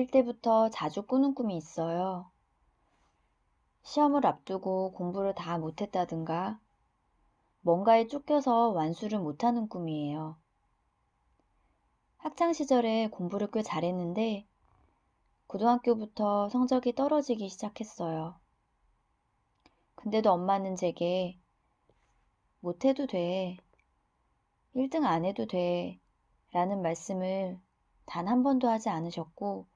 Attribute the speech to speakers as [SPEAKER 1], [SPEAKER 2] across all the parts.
[SPEAKER 1] 어릴 때부터 자주 꾸는 꿈이 있어요. 시험을 앞두고 공부를 다 못했다든가, 뭔가에 쫓겨서 완수를 못하는 꿈이에요. 학창 시절에 공부를 꽤 잘했는데, 고등학교부터 성적이 떨어지기 시작했어요. 근데도 엄마는 제게 못해도 돼, 1등 안 해도 돼, 라는 말씀을 단 한 번도 하지 않으셨고,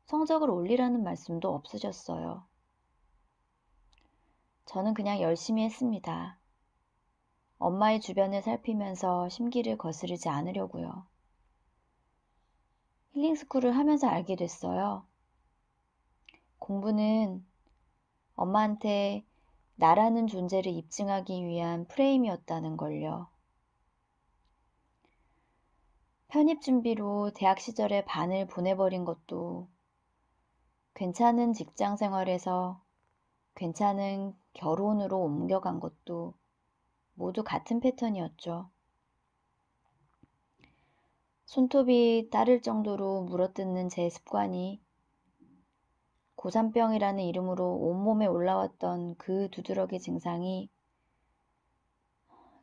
[SPEAKER 1] 성적을 올리라는 말씀도 없으셨어요. 저는 그냥 열심히 했습니다. 엄마의 주변을 살피면서 심기를 거스르지 않으려고요. 힐링스쿨을 하면서 알게 됐어요. 공부는 엄마한테 나라는 존재를 입증하기 위한 프레임이었다는 걸요. 편입 준비로 대학 시절에 반을 보내버린 것도, 괜찮은 직장 생활에서 괜찮은 결혼으로 옮겨간 것도 모두 같은 패턴이었죠. 손톱이 따를 정도로 물어뜯는 제 습관이 고산병이라는 이름으로 온몸에 올라왔던 그 두드러기 증상이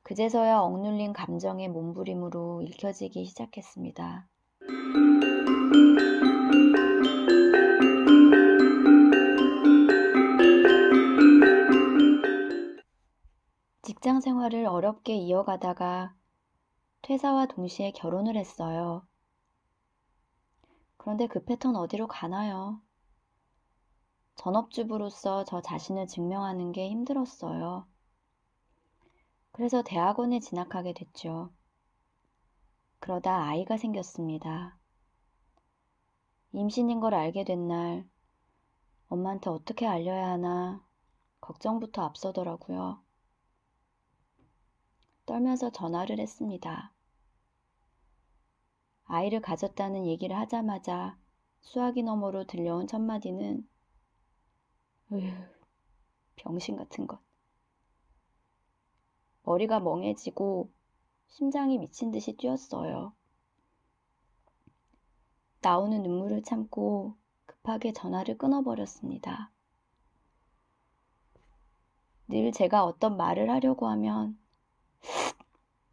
[SPEAKER 1] 그제서야 억눌린 감정의 몸부림으로 읽혀지기 시작했습니다. 직장 생활을 어렵게 이어가다가 퇴사와 동시에 결혼을 했어요. 그런데 그 패턴 어디로 가나요? 전업주부로서 저 자신을 증명하는 게 힘들었어요. 그래서 대학원에 진학하게 됐죠. 그러다 아이가 생겼습니다. 임신인 걸 알게 된 날, 엄마한테 어떻게 알려야 하나 걱정부터 앞서더라고요. 떨면서 전화를 했습니다. 아이를 가졌다는 얘기를 하자마자 수화기 너머로 들려온 첫 마디는 으휴, 병신 같은 것. 머리가 멍해지고 심장이 미친 듯이 뛰었어요. 나오는 눈물을 참고 급하게 전화를 끊어버렸습니다. 늘 제가 어떤 말을 하려고 하면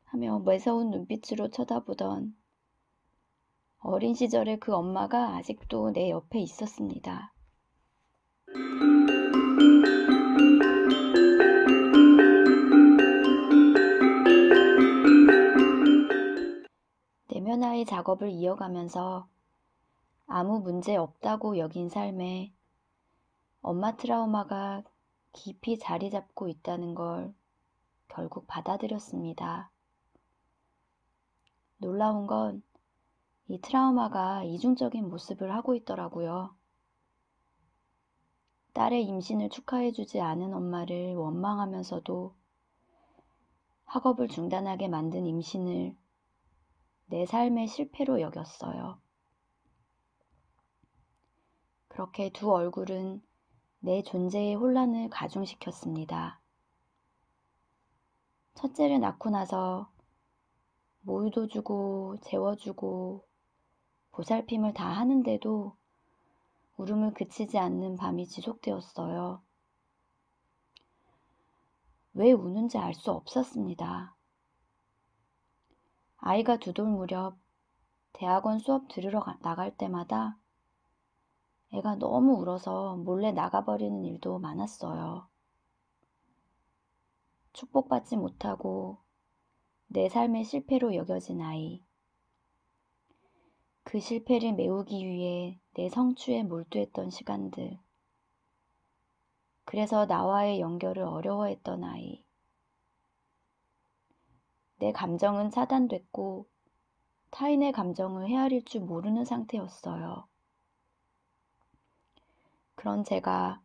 [SPEAKER 1] 하며 매서운 눈빛으로 쳐다보던 어린 시절의 그 엄마가 아직도 내 옆에 있었습니다. 내면화의 작업을 이어가면서 아무 문제 없다고 여긴 삶에 엄마 트라우마가 깊이 자리 잡고 있다는 걸 결국 받아들였습니다. 놀라운 건 이 트라우마가 이중적인 모습을 하고 있더라고요. 딸의 임신을 축하해주지 않은 엄마를 원망하면서도 학업을 중단하게 만든 임신을 내 삶의 실패로 여겼어요. 그렇게 두 얼굴은 내 존재의 혼란을 가중시켰습니다. 첫째를 낳고 나서 모유도 주고 재워주고 보살핌을 다 하는데도 울음을 그치지 않는 밤이 지속되었어요. 왜 우는지 알 수 없었습니다. 아이가 2돌 무렵 대학원 수업 들으러 나갈 때마다 애가 너무 울어서 몰래 나가버리는 일도 많았어요. 축복받지 못하고 내 삶의 실패로 여겨진 아이. 그 실패를 메우기 위해 내 성취에 몰두했던 시간들. 그래서 나와의 연결을 어려워했던 아이. 내 감정은 차단됐고 타인의 감정을 헤아릴 줄 모르는 상태였어요. 그런 제가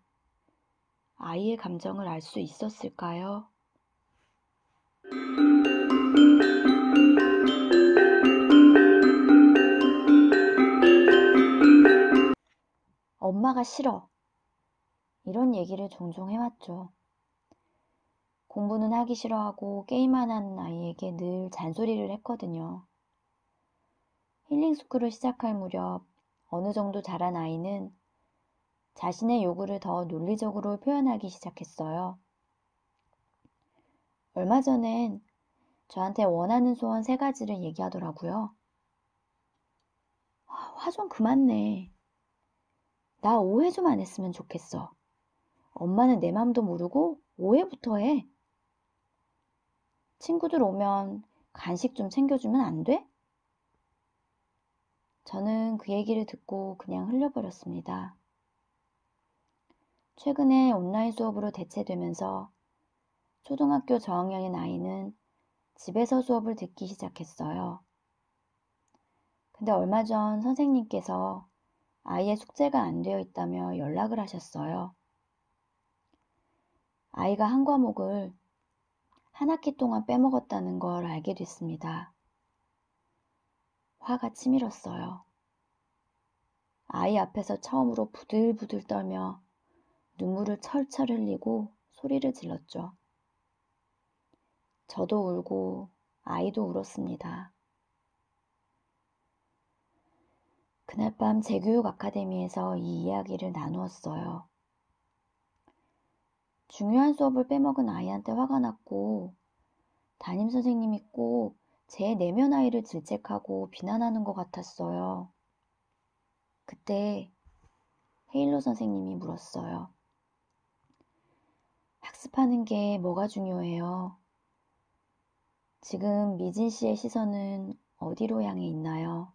[SPEAKER 1] 아이의 감정을 알 수 있었을까요? 엄마가 싫어. 이런 얘기를 종종 해왔죠. 공부는 하기 싫어하고 게임만 하는 아이에게 늘 잔소리를 했거든요. 힐링스쿨을 시작할 무렵 어느 정도 자란 아이는 자신의 요구를 더 논리적으로 표현하기 시작했어요. 얼마 전엔 저한테 원하는 소원 3가지를 얘기하더라고요. 화 좀 그만 내. 나 오해 좀 안 했으면 좋겠어. 엄마는 내 맘도 모르고 오해부터 해. 친구들 오면 간식 좀 챙겨주면 안 돼? 저는 그 얘기를 듣고 그냥 흘려버렸습니다. 최근에 온라인 수업으로 대체되면서 초등학교 저학년인 아이는 집에서 수업을 듣기 시작했어요. 근데 얼마 전 선생님께서 아이의 숙제가 안 되어 있다며 연락을 하셨어요. 아이가 한 과목을 한 학기 동안 빼먹었다는 걸 알게 됐습니다. 화가 치밀었어요. 아이 앞에서 처음으로 부들부들 떨며 눈물을 철철 흘리고 소리를 질렀죠. 저도 울고 아이도 울었습니다. 그날 밤 재교육 아카데미에서 이 이야기를 나누었어요. 중요한 수업을 빼먹은 아이한테 화가 났고 담임선생님이 꼭 제 내면 아이를 질책하고 비난하는 것 같았어요. 그때 헤일로 선생님이 물었어요. 학습하는 게 뭐가 중요해요? 지금 미진 씨의 시선은 어디로 향해 있나요?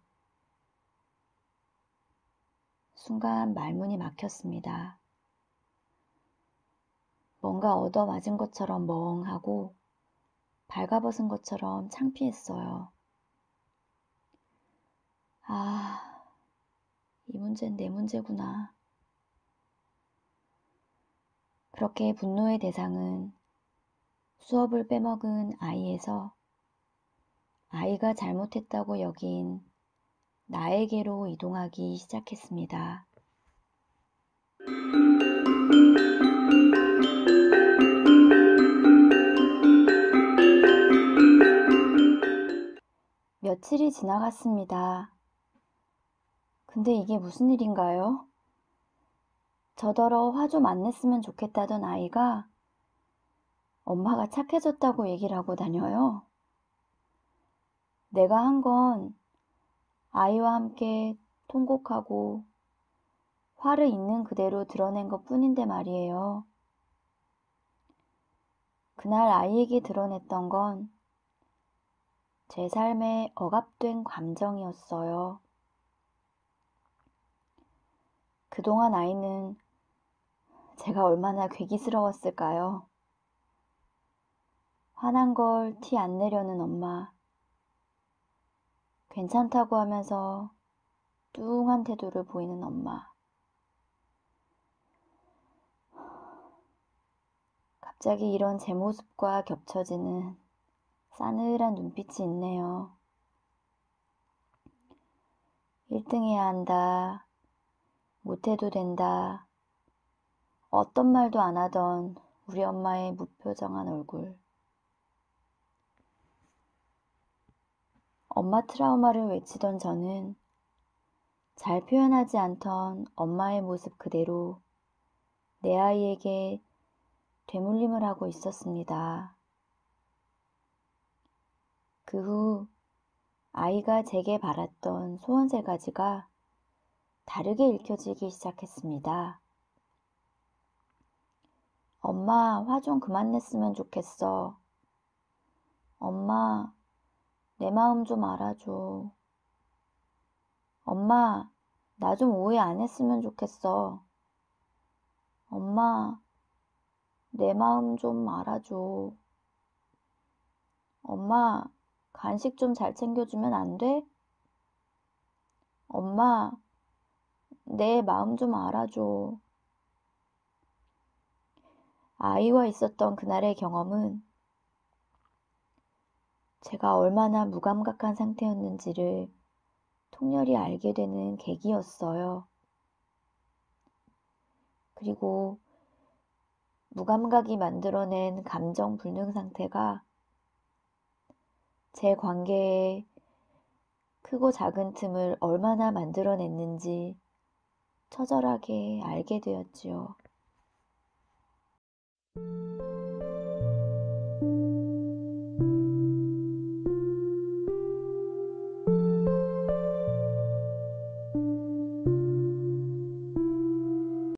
[SPEAKER 1] 순간 말문이 막혔습니다. 뭔가 얻어맞은 것처럼 멍하고 발가벗은 것처럼 창피했어요. 아, 이 문제는 내 문제구나. 그렇게 분노의 대상은 수업을 빼먹은 아이에서 아이가 잘못했다고 여긴 나에게로 이동하기 시작했습니다. 며칠이 지나갔습니다. 근데 이게 무슨 일인가요? 저더러 화 좀 안 냈으면 좋겠다던 아이가 엄마가 착해졌다고 얘기를 하고 다녀요. 내가 한 건 아이와 함께 통곡하고 화를 있는 그대로 드러낸 것 뿐인데 말이에요. 그날 아이에게 드러냈던 건 제 삶에 억압된 감정이었어요. 그동안 아이는 제가 얼마나 괴기스러웠을까요? 화난 걸 티 안 내려는 엄마, 괜찮다고 하면서 뚱한 태도를 보이는 엄마. 갑자기 이런 제 모습과 겹쳐지는 싸늘한 눈빛이 있네요. 1등 해야 한다. 못해도 된다. 어떤 말도 안 하던 우리 엄마의 무표정한 얼굴. 엄마 트라우마를 외치던 저는 잘 표현하지 않던 엄마의 모습 그대로 내 아이에게 되물림을 하고 있었습니다. 그 후 아이가 제게 바랐던 소원 3가지가 다르게 읽혀지기 시작했습니다. 엄마, 화 좀 그만 냈으면 좋겠어. 엄마, 내 마음 좀 알아줘. 엄마, 나 좀 오해 안 했으면 좋겠어. 엄마, 내 마음 좀 알아줘. 엄마, 간식 좀 잘 챙겨주면 안 돼? 엄마, 내 마음 좀 알아줘. 아이와 있었던 그날의 경험은 제가 얼마나 무감각한 상태였는지를 통렬히 알게 되는 계기였어요. 그리고 무감각이 만들어낸 감정 불능 상태가 제 관계에 크고 작은 틈을 얼마나 만들어냈는지 처절하게 알게 되었지요.